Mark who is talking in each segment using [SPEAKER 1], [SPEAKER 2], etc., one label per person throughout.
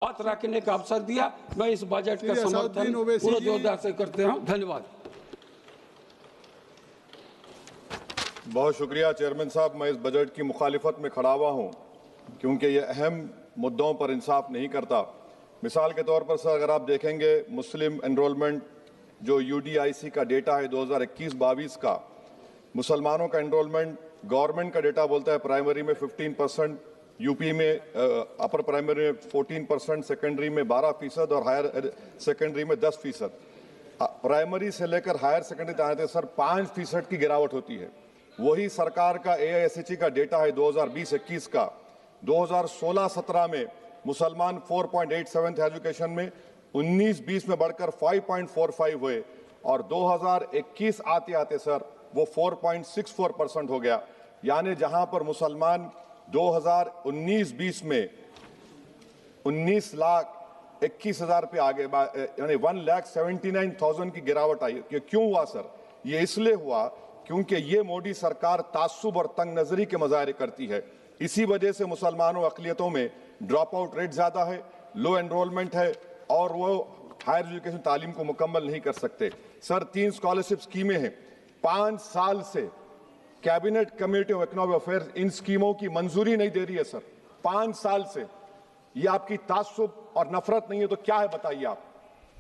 [SPEAKER 1] बात रखने का अवसर दिया। मैं इस बजट का समर्थन पूरे जोरदार से करते हूं। धन्यवाद।
[SPEAKER 2] बहुत शुक्रिया चेयरमैन साहब। मैं इस बजट की मुखालिफत में खड़ा हुआ हूं क्योंकि ये अहम मुद्दों पर इंसाफ नहीं करता। मिसाल के तौर पर सर, अगर आप देखेंगे मुस्लिम एनरोलमेंट जो UDIC का डेटा है 2021-22 का, मुसलमानों का एनरोलमेंट गवर्नमेंट का डेटा बोलता है प्राइमरी में 15%, यूपी में अपर प्राइमरी में 14%, सेकेंडरी में 12% और हायर सेकेंडरी में 10%। प्राइमरी से लेकर हायर सेकेंडरी तक आते सर 5% की गिरावट होती है। वही सरकार का AISHE का डेटा है 2020-21 का। 2016-17 में मुसलमान 4.87 थे एजुकेशन में, 19-20 में बढ़कर 5.45 हुए और 2021 आते आते सर वो 4.64% हो गया। यानी जहां पर मुसलमान 2019-20 में 19,21,000 पे आगे, यानी 1,79,000 की गिरावट आई। ये क्यों हुआ सर? ये इसलिए हुआ क्योंकि ये मोदी सरकार तासुब और तंग नजरी के मजाहरे करती है। इसी वजह से मुसलमानों अक़लियतों में ड्रॉप आउट रेट ज्यादा है, लो एनरोलमेंट है और वो हायर एजुकेशन तालीम को मुकम्मल नहीं कर सकते। सर 3 स्कॉलरशिप स्कीमें हैं, 5 साल से cabinet committee of economic affairs in स्कीमों की मंजूरी नहीं दे रही है सर। 5 साल से ये आपकी तासुब और नफरत नहीं है तो क्या है बताइए आप?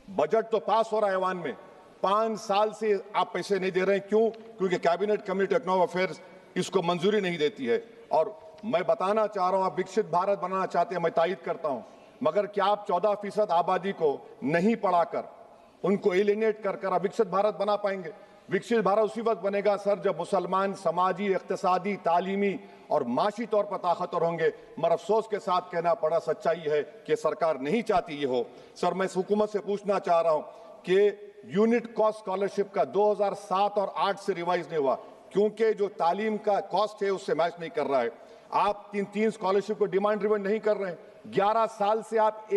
[SPEAKER 2] बजट तो पास हो रहा है ऐवान में, 5 साल से आप पैसे नहीं दे रहे हैं। क्यों? क्योंकि cabinet committee of economic affairs इसको मंजूरी नहीं देती है। और मैं बताना चाह रहा हूं, आप विकसित भारत बनाना चाहते हैं, मैं तायद करता हूं, मगर क्या आप 14% आबादी को नहीं पढ़ाकर, उनको एलिनेट कर आप विकसित भारत बना पाएंगे? विकसित भारत उसी वक्त बनेगा सर जब मुसलमान समाजी, इक्तिसादी, तालीमी और माशी तौर पर ताकतवर होंगे। मगर अफसोस के साथ कहना पड़ा, सच्चाई है कि सरकार नहीं चाहती ये हो। सर मैं इस हुकूमत से पूछना चाह रहा हूं कि यूनिट कॉस्ट स्कॉलरशिप का 2007 और 8 से रिवाइज नहीं हुआ क्योंकि जो तालीम का कॉस्ट है उससे मैच नहीं कर रहा है। आप 3 स्कॉलरशिप को डिमांड ड्रिवन नहीं कर रहे हैं। 11 साल से आप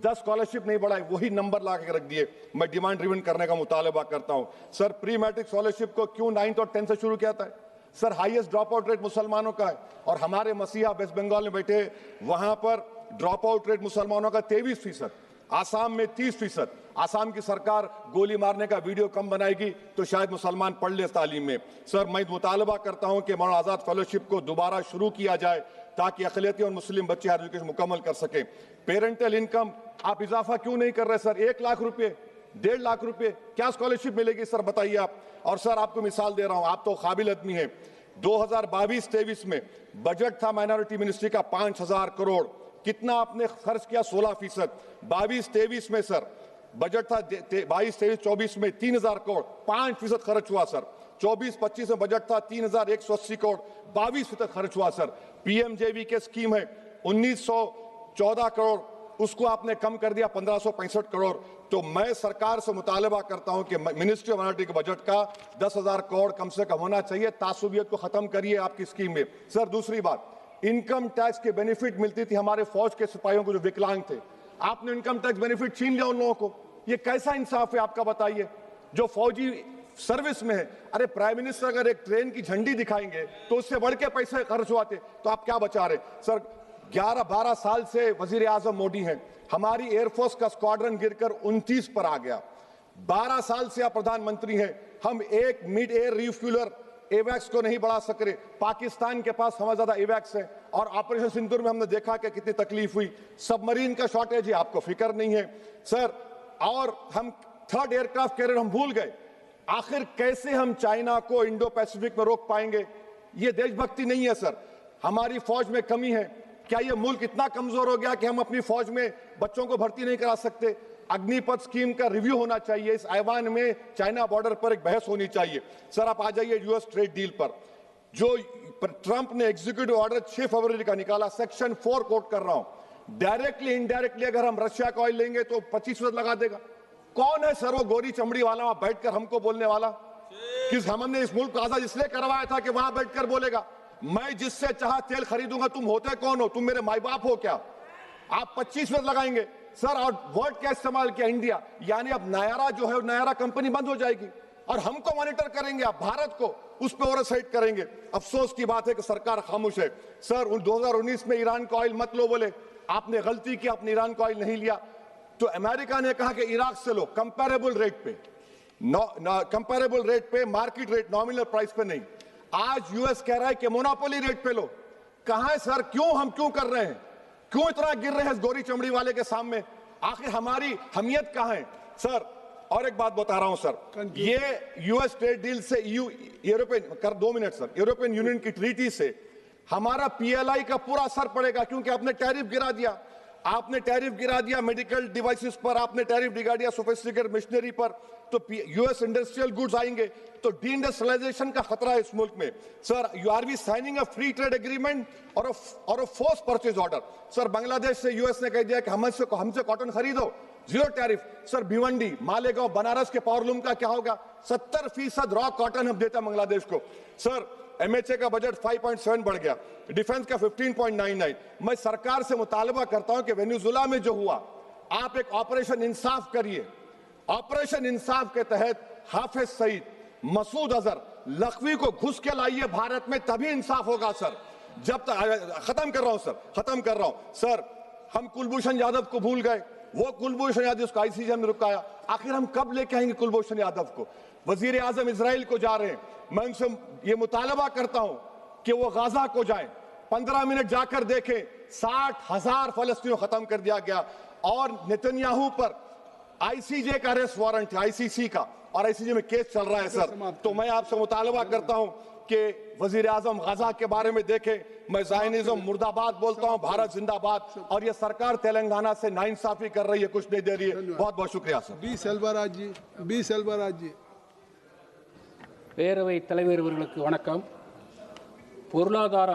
[SPEAKER 2] 10 स्कॉलरशिप नहीं बढ़ाए, वही नंबर ला के रख दिए। मैं डिमांड ड्रिवन करने का मुतालबा करता हूं। सर प्री मैट्रिक स्कॉलरशिप को क्यों 9th और 10th से शुरू किया था? Sir highest drop out rate मुसलमानों का है और हमारे मसीहा वेस्ट बंगाल में बैठे, वहां पर ड्रॉप आउट रेट मुसलमानों का 23%, आसाम में 30%। आसाम की सरकार गोली मारने का वीडियो कम बनाएगी तो शायद मुसलमान पढ़ ले तालीम में। सर मैं मुतालबा करता हूं कि मौलाना आजाद फेलोशिप को दोबारा शुरू किया जाए ताकि अक़लियती और मुस्लिम बच्चे हायर एजुकेशन मुकम्मल कर सके। पेरेंटल इनकम आप इजाफा क्यों नहीं कर रहे सर? 1 लाख रुपए, 1.5 लाख रुपए क्या स्कॉलरशिप मिलेगी सर बताइए आप? और सर आपको मिसाल दे रहा हूं, आप तो काबिल आदमी हैं। 2022-23 में बजट था माइनॉरिटी मिनिस्ट्री का 5,000 करोड़, कितना आपने खर्च किया? 16%। 22-23 में सर बजट था 22-23-24 में 3,000 करोड़, 5% खर्च हुआ सर। 24-25 में बजट था 3,180 करोड़, 22% खर्च हुआ सर। PMJV के स्कीम है 1,914 करोड़, उसको आपने कम कर दिया 1,565 करोड़। तो मैं सरकार से मुतालबा करता हूं कि मिनिस्ट्री ऑफ माइनॉरिटी के बजट का 10,000 करोड़ कम से कम होना चाहिए। तासुबियत को खत्म करिए आपकी स्कीम में। सर दूसरी बात, इनकम टैक्स के बेनिफिट मिलती थी हमारे फौज के सिपाहियों को जो विकलांग थे, आपने इनकम टैक्स बेनिफिट छीन लिया उन लोगों को। ये कैसा इंसाफ है आपका बताइए? जो फौजी सर्विस में है, अरे प्राइम मिनिस्टर अगर एक ट्रेन की झंडी दिखाएंगे तो उससे बढ़ के पैसे खर्च हुआते, तो आप क्या बचा रहे? सर 11-12 साल से वजीर आजम मोदी हैं, हमारी एयरफोर्स का स्क्वाड्रन गिरकर 29 पर आ गया। 12 साल से आप प्रधानमंत्री हैं, हम एक मिड एयर रिफ्यूलर एवैक्स को नहीं बढ़ा सक रहे। पाकिस्तान के पास हमें ज्यादा एवैक्स है और ऑपरेशन सिंदूर में हमने देखा कि कितनी तकलीफ हुई। सबमरीन का शॉर्टेज है, आपको फिक्र नहीं है सर। और हम 3rd एयरक्राफ्ट कैरियर हम भूल गए। आखिर कैसे हम चाइना को इंडो पैसिफिक में रोक पाएंगे? ये देशभक्ति नहीं है सर। हमारी फौज में कमी है। क्या ये मुल्क इतना कमजोर हो गया कि हम अपनी फौज में बच्चों को भर्ती नहीं करा सकते? अग्निपथ स्कीम का रिव्यू होना चाहिए। इस ऐवान में चाइना बॉर्डर पर एक बहस होनी चाहिए। सर आप आ जाइए US ट्रेड डील पर, जो ट्रंप ने एग्जीक्यूटिव ऑर्डर 6 फरवरी का निकाला, सेक्शन 4 कोट कर रहा हूं। डायरेक्टली इनडायरेक्टली अगर हम रशिया का ऑयल लेंगे तो 25% लगा देगा। कौन है सर वो गोरी चमड़ी वाला वहां बैठकर हमको बोलने वाला? किस हमने इस मुल्क को आजाद इसलिए करवाया था कि वहां बैठकर बोलेगा मैं जिससे चाहा तेल खरीदूंगा। तुम होते कौन हो? तुम मेरे माई बाप हो क्या? आप 25% लगाएंगे सर। और वर्ड क्या इस्तेमाल किया? इंडिया। यानी अब नायरा जो है, नायरा कंपनी बंद हो जाएगी और हमको मॉनिटर करेंगे आप, भारत को उस पर ओवरसाइट करेंगे। अफसोस की बात है कि सरकार खामोश है। सर 2019 में ईरान का ऑयल मत लो बोले, आपने गलती की, आपने ईरान को ऑयल नहीं लिया। तो अमेरिका ने कहा कि इराक से लो कंपैरेबल रेट पे, कंपैरेबल रेट पे, मार्केट रेट, नॉमिनल प्राइस पे नहीं। आज यूएस कह रहा है कि मोनोपोली रेट पे लो। कहां है सर? हम क्यों कर रहे हैं? क्यों इतना गिर रहे हैं इस गोरी चमड़ी वाले के सामने? आखिर हमारी हमियत कहां है सर? और एक बात बता रहा हूं सर, ये यूएस ट्रेड डील से यूरोपियन कर 2 मिनट सर, यूरोपियन यूनियन की ट्रीटी से हमारा पीएलआई का पूरा असर पड़ेगा, क्योंकि आपने टैरिफ गिरा दिया। आपने टैरिफ गिरा दिया मेडिकल डिवाइसेस पर, आपने टैरिफ गिरा दिया सोफिस्टिकेटेड मशीनरी पर, तो यूएस इंडस्ट्रियल गुड्स आएंगे, तो डीइंडस्ट्रियलाइजेशन का खतरा है इस मुल्क में। Sir, you are we signing a free trade agreement और a force purchase order? Sir, Bangladesh से यूएस ने कह दिया कि हमसे कॉटन खरीदो, 0 टैरिफ। सर, भिवंडी, मालेगांव, बनारस के पावरलूम का क्या होगा? 70% रॉ कॉटन हम देते हैं बांग्लादेश को। सर, एमएचए का बजट 5.7 बढ़ गया, डिफेंस का 15.99। मैं सरकार से मुतालबा करता हूं कि वेनेजुएला में जो हुआ, आप एक ऑपरेशन इंसाफ करिए। ऑपरेशन इंसाफ के तहत हाफिज सईद, मसूद अजहर, लखवी को घुस के लाइए भारत में, तभी इंसाफ होगा सर। जब तक खत्म कर रहा हूं सर, खत्म कर रहा हूं सर, हम कुलभूषण यादव को भूल गए। वो कुलभूषण यादव को आईसीजे में रुकाया। आखिर हम कब लेके आएंगे कुलभूषण यादव को? वजीर आजम इजराइल को जा रहे हैं, मैं उनसे ये मुतालबा करता हूं कि वो गाजा को जाएं, 15 मिनट जाकर देखें, 60,000 फलस्तीनों खत्म कर दिया गया। और नेतन्याहू पर आईसीजे का अरेस्ट वारंट है, आईसीसी का, और आईसीजे में केस चल रहा है सर। तो मैं आपसे मुतालबा करता हूं कि वजीर आजम गाजा के बारे में देखें। मैं ज़ायनिज़्म मुर्दाबाद बोलता हूं, भारत जिंदाबाद। और ये सरकार तेलंगाना से नाइंसाफी कर रही है, कुछ नहीं दे रही है। बहुत बहुत शुक्रिया सर।
[SPEAKER 3] बी செல்வராஜ் जी
[SPEAKER 1] பேரவைத் தலைவர் அவர்களுக்கு வணக்கம். பொருளாதார